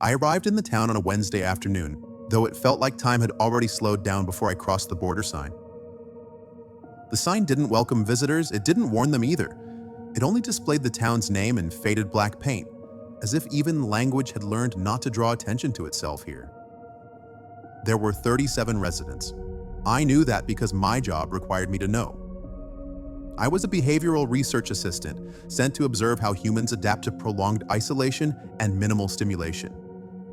I arrived in the town on a Wednesday afternoon, though it felt like time had already slowed down before I crossed the border sign. The sign didn't welcome visitors, it didn't warn them either. It only displayed the town's name in faded black paint, as if even language had learned not to draw attention to itself here. There were 37 residents. I knew that because my job required me to know. I was a behavioral research assistant sent to observe how humans adapt to prolonged isolation and minimal stimulation.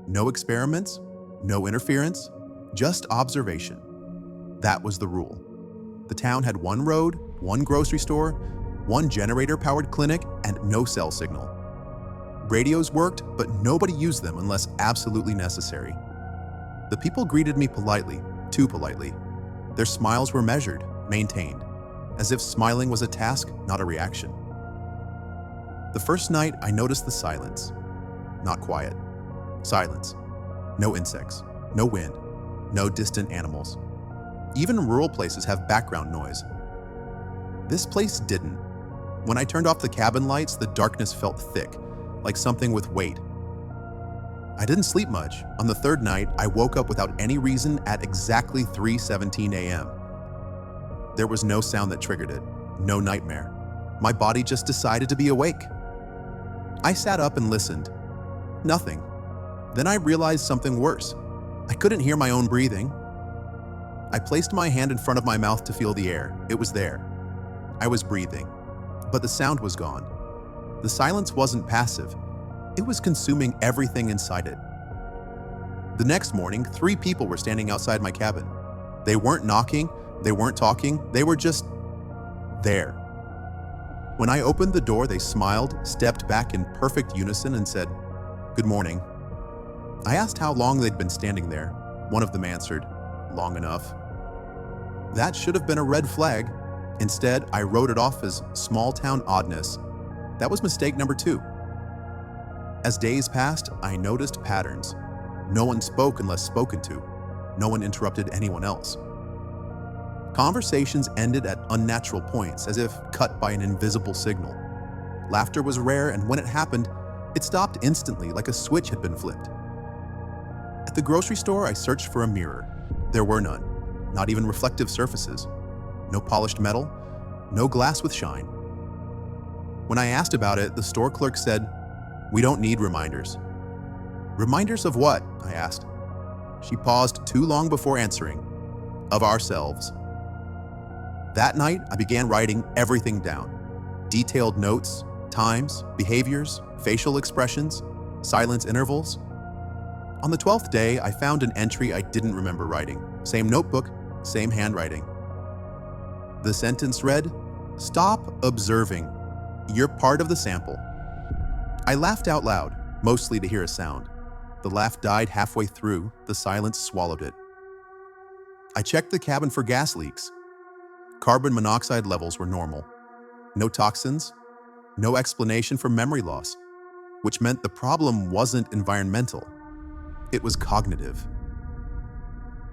No experiments, no interference, just observation. That was the rule. The town had one road, one grocery store, one generator-powered clinic, and no cell signal. Radios worked, but nobody used them unless absolutely necessary. The people greeted me politely, too politely. Their smiles were measured, maintained, as if smiling was a task, not a reaction. The first night, I noticed the silence. Not quiet. Silence. No insects, no wind, no distant animals. Even rural places have background noise. This place didn't. When I turned off the cabin lights, the darkness felt thick, like something with weight. I didn't sleep much. On the third night, I woke up without any reason at exactly 3:17 a.m. There was no sound that triggered it, no nightmare. My body just decided to be awake. I sat up and listened. Nothing. Then I realized something worse. I couldn't hear my own breathing. I placed my hand in front of my mouth to feel the air. It was there. I was breathing. But the sound was gone. The silence wasn't passive. It was consuming everything inside it. The next morning, 3 people were standing outside my cabin. They weren't knocking, they weren't talking, they were just there. When I opened the door, they smiled, stepped back in perfect unison, and said, "Good morning." I asked how long they'd been standing there. One of them answered, "Long enough." That should have been a red flag. Instead, I wrote it off as small-town oddness. That was mistake number 2. As days passed, I noticed patterns. No one spoke unless spoken to. No one interrupted anyone else. Conversations ended at unnatural points, as if cut by an invisible signal. Laughter was rare, and when it happened, it stopped instantly, like a switch had been flipped. At the grocery store, I searched for a mirror. There were none, not even reflective surfaces. No polished metal, no glass with shine. When I asked about it, the store clerk said, "We don't need reminders." "Reminders of what?" I asked. She paused too long before answering. "Of ourselves." That night, I began writing everything down. Detailed notes, times, behaviors, facial expressions, silence intervals. On the 12th day, I found an entry I didn't remember writing. Same notebook, same handwriting. The sentence read, "Stop observing. You're part of the sample." I laughed out loud, mostly to hear a sound. The laugh died halfway through, the silence swallowed it. I checked the cabin for gas leaks. Carbon monoxide levels were normal. No toxins, no explanation for memory loss, which meant the problem wasn't environmental. It was cognitive.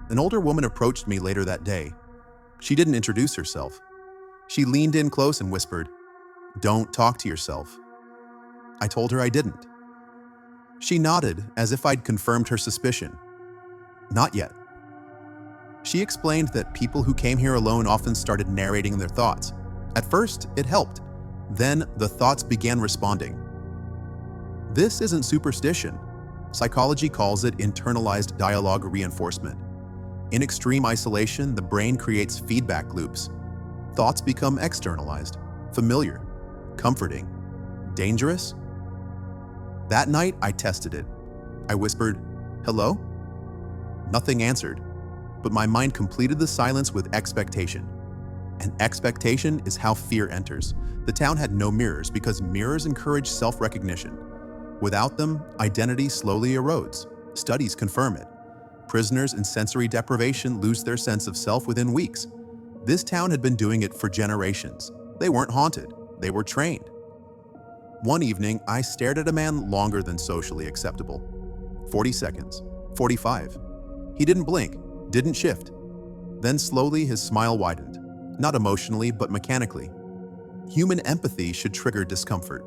An older woman approached me later that day. She didn't introduce herself. She leaned in close and whispered, "Don't talk to yourself." I told her I didn't. She nodded as if I'd confirmed her suspicion. Not yet. She explained that people who came here alone often started narrating their thoughts. At first, it helped. Then the thoughts began responding. This isn't superstition. Psychology calls it internalized dialogue reinforcement. In extreme isolation, the brain creates feedback loops. Thoughts become externalized, familiar, comforting, dangerous. That night, I tested it. I whispered, "Hello?" Nothing answered, but my mind completed the silence with expectation. And expectation is how fear enters. The town had no mirrors because mirrors encourage self-recognition. Without them, identity slowly erodes. Studies confirm it. Prisoners in sensory deprivation lose their sense of self within weeks. This town had been doing it for generations. They weren't haunted, they were trained. One evening, I stared at a man longer than socially acceptable. 40 seconds, 45. He didn't blink, didn't shift. Then slowly his smile widened, not emotionally, but mechanically. Human empathy should trigger discomfort.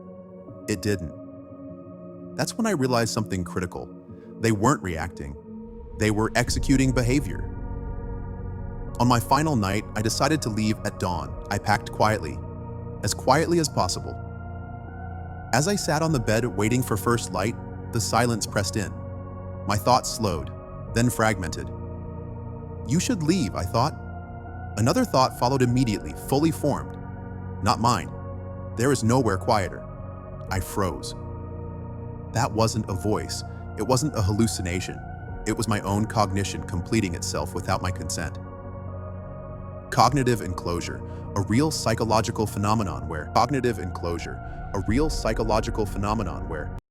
It didn't. That's when I realized something critical. They weren't reacting. They were executing behavior. On my final night, I decided to leave at dawn. I packed quietly as possible. As I sat on the bed waiting for first light, the silence pressed in. My thoughts slowed, then fragmented. You should leave, I thought. Another thought followed immediately, fully formed. Not mine. There is nowhere quieter. I froze. That wasn't a voice. It wasn't a hallucination. It was my own cognition completing itself without my consent. Cognitive enclosure, a real psychological phenomenon where